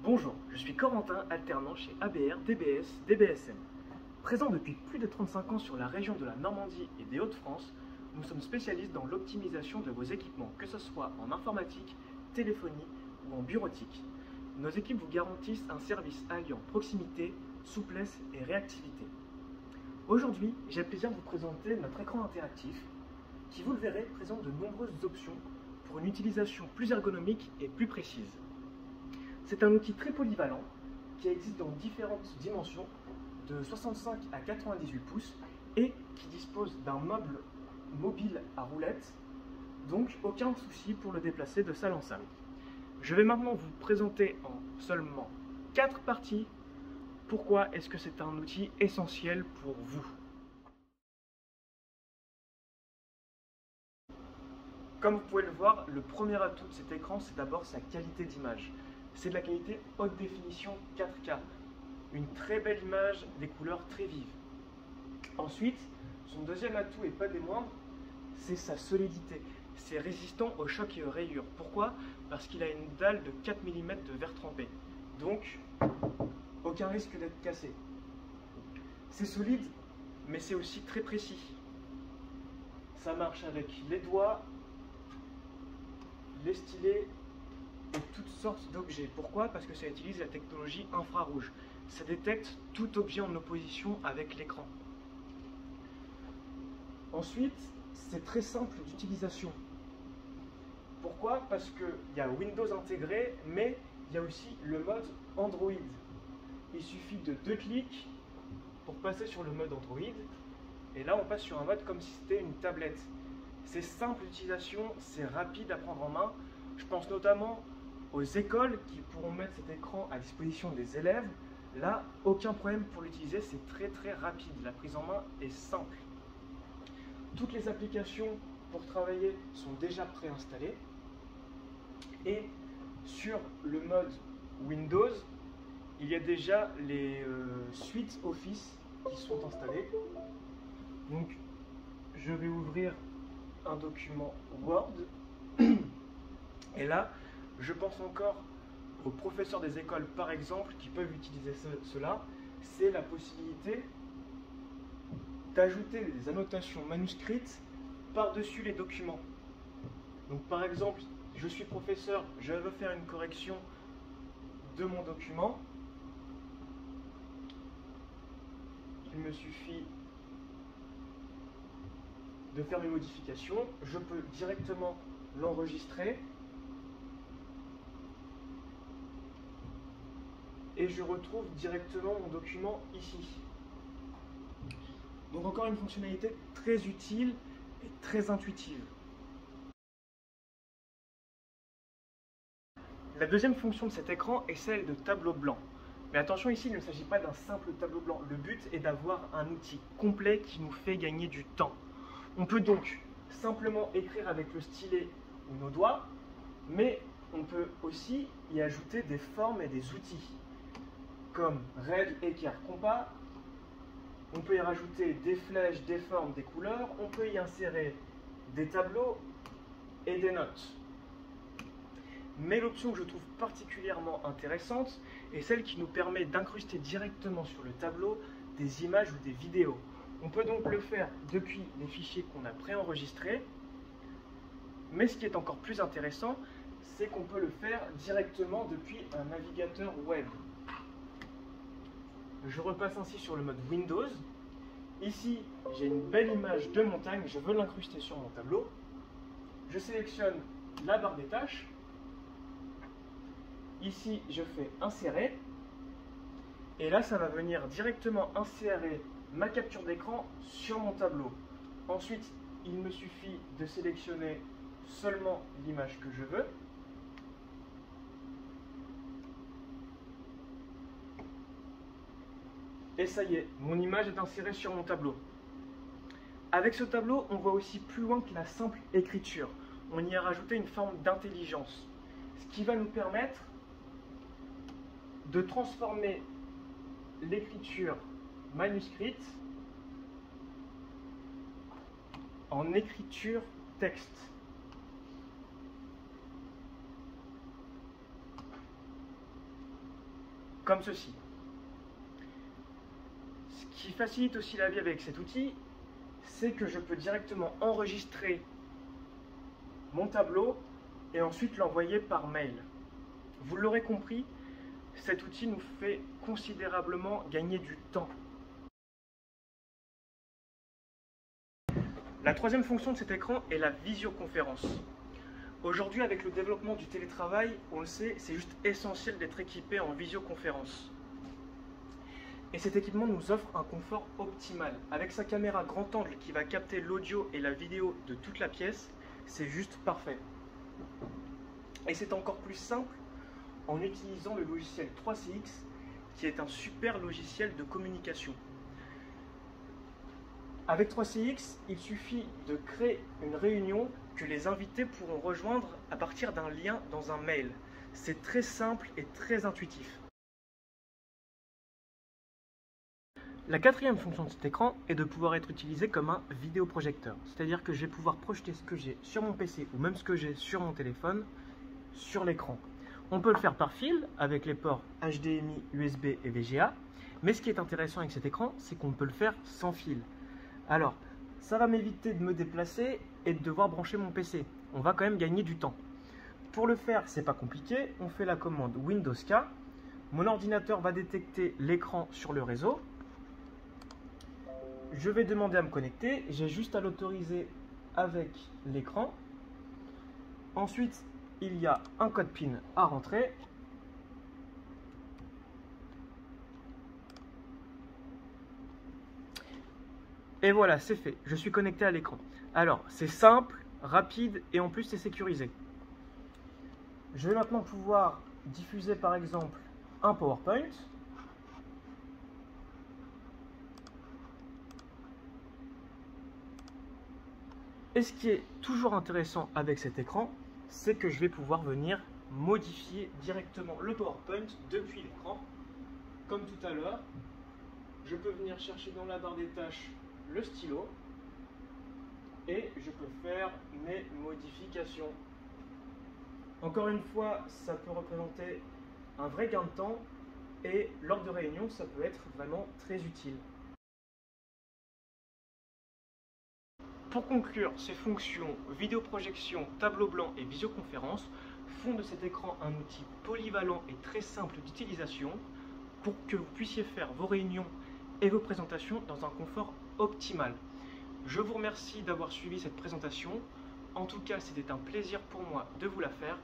Bonjour, je suis Corentin, alternant chez ABR, DBS, DBSM. Présent depuis plus de 35 ans sur la région de la Normandie et des Hauts-de-France, nous sommes spécialistes dans l'optimisation de vos équipements, que ce soit en informatique, téléphonie ou en bureautique. Nos équipes vous garantissent un service alliant proximité, souplesse et réactivité. Aujourd'hui, j'ai le plaisir de vous présenter notre écran interactif qui, vous le verrez, présente de nombreuses options pour une utilisation plus ergonomique et plus précise. C'est un outil très polyvalent qui existe dans différentes dimensions de 65 à 98 pouces et qui dispose d'un meuble mobile à roulettes, donc aucun souci pour le déplacer de salle en salle. Je vais maintenant vous présenter en seulement 4 parties pourquoi est-ce que c'est un outil essentiel pour vous. Comme vous pouvez le voir, le premier atout de cet écran, c'est d'abord sa qualité d'image. C'est de la qualité haute définition 4K, une très belle image, des couleurs très vives. Ensuite, son deuxième atout, et pas des moindres, c'est sa solidité. C'est résistant aux chocs et aux rayures. Pourquoi? Parce qu'il a une dalle de 4 mm de verre trempé. Donc, aucun risque d'être cassé. C'est solide, mais c'est aussi très précis. Ça marche avec les doigts, les stylets et toutes sortes d'objets. Pourquoi? Parce que ça utilise la technologie infrarouge. Ça détecte tout objet en opposition avec l'écran. Ensuite, c'est très simple d'utilisation. Pourquoi? Parce qu'il y a Windows intégré, mais il y a aussi le mode Android. Il suffit de 2 clics pour passer sur le mode Android. Et là, on passe sur un mode comme si c'était une tablette. C'est simple d'utilisation, c'est rapide à prendre en main. Je pense notamment aux écoles qui pourront mettre cet écran à disposition des élèves. Là, aucun problème pour l'utiliser, c'est très rapide. La prise en main est simple. Toutes les applications pour travailler sont déjà préinstallées. Et sur le mode Windows, il y a déjà les suites Office qui sont installées. Donc, je vais ouvrir un document Word. Et là, je pense encore aux professeurs des écoles, par exemple, qui peuvent utiliser cela. C'est la possibilité d'ajouter des annotations manuscrites par-dessus les documents. Donc, par exemple, je suis professeur, je veux faire une correction de mon document. Il me suffit de faire mes modifications. Je peux directement l'enregistrer. Et je retrouve directement mon document ici. Donc encore une fonctionnalité très utile et très intuitive. La deuxième fonction de cet écran est celle de tableau blanc. Mais attention, ici, il ne s'agit pas d'un simple tableau blanc. Le but est d'avoir un outil complet qui nous fait gagner du temps. On peut donc simplement écrire avec le stylet ou nos doigts, mais on peut aussi y ajouter des formes et des outils, comme règle, équerre, compas. On peut y rajouter des flèches, des formes, des couleurs. On peut y insérer des tableaux et des notes. Mais l'option que je trouve particulièrement intéressante est celle qui nous permet d'incruster directement sur le tableau des images ou des vidéos. On peut donc le faire depuis les fichiers qu'on a préenregistrés. Mais ce qui est encore plus intéressant, c'est qu'on peut le faire directement depuis un navigateur web. Je repasse ainsi sur le mode Windows. Ici, j'ai une belle image de montagne, je veux l'incruster sur mon tableau. Je sélectionne la barre des tâches. Ici, je fais insérer. Et là, ça va venir directement insérer ma capture d'écran sur mon tableau. Ensuite, il me suffit de sélectionner seulement l'image que je veux. Et ça y est, mon image est insérée sur mon tableau. Avec ce tableau, on voit aussi plus loin que la simple écriture. On y a rajouté une forme d'intelligence, ce qui va nous permettre de transformer l'écriture manuscrite en écriture texte. comme ceci. Ce qui facilite aussi la vie avec cet outil, c'est que je peux directement enregistrer mon tableau et ensuite l'envoyer par mail. Vous l'aurez compris, cet outil nous fait considérablement gagner du temps. La troisième fonction de cet écran est la visioconférence. Aujourd'hui, avec le développement du télétravail, on le sait, c'est juste essentiel d'être équipé en visioconférence. Et cet équipement nous offre un confort optimal. Avec sa caméra grand angle qui va capter l'audio et la vidéo de toute la pièce, c'est juste parfait. Et c'est encore plus simple en utilisant le logiciel 3CX, qui est un super logiciel de communication. Avec 3CX, il suffit de créer une réunion que les invités pourront rejoindre à partir d'un lien dans un mail. C'est très simple et très intuitif. La quatrième fonction de cet écran est de pouvoir être utilisé comme un vidéoprojecteur. C'est-à-dire que je vais pouvoir projeter ce que j'ai sur mon PC ou même ce que j'ai sur mon téléphone sur l'écran. On peut le faire par fil avec les ports HDMI, USB et VGA. Mais ce qui est intéressant avec cet écran, c'est qu'on peut le faire sans fil. Alors, ça va m'éviter de me déplacer et de devoir brancher mon PC. On va quand même gagner du temps. Pour le faire, c'est pas compliqué. On fait la commande Windows K. Mon ordinateur va détecter l'écran sur le réseau. Je vais demander à me connecter. J'ai juste à l'autoriser avec l'écran. Ensuite, il y a un code PIN à rentrer. Et voilà, c'est fait. Je suis connecté à l'écran. Alors, c'est simple, rapide et en plus, c'est sécurisé. Je vais maintenant pouvoir diffuser par exemple un PowerPoint. Et ce qui est toujours intéressant avec cet écran, c'est que je vais pouvoir venir modifier directement le PowerPoint depuis l'écran. Comme tout à l'heure, je peux venir chercher dans la barre des tâches le stylo et je peux faire mes modifications. Encore une fois, ça peut représenter un vrai gain de temps et lors de réunions, ça peut être vraiment très utile. Pour conclure, ces fonctions vidéoprojection, tableau blanc et visioconférence font de cet écran un outil polyvalent et très simple d'utilisation pour que vous puissiez faire vos réunions et vos présentations dans un confort optimal. Je vous remercie d'avoir suivi cette présentation. En tout cas, c'était un plaisir pour moi de vous la faire.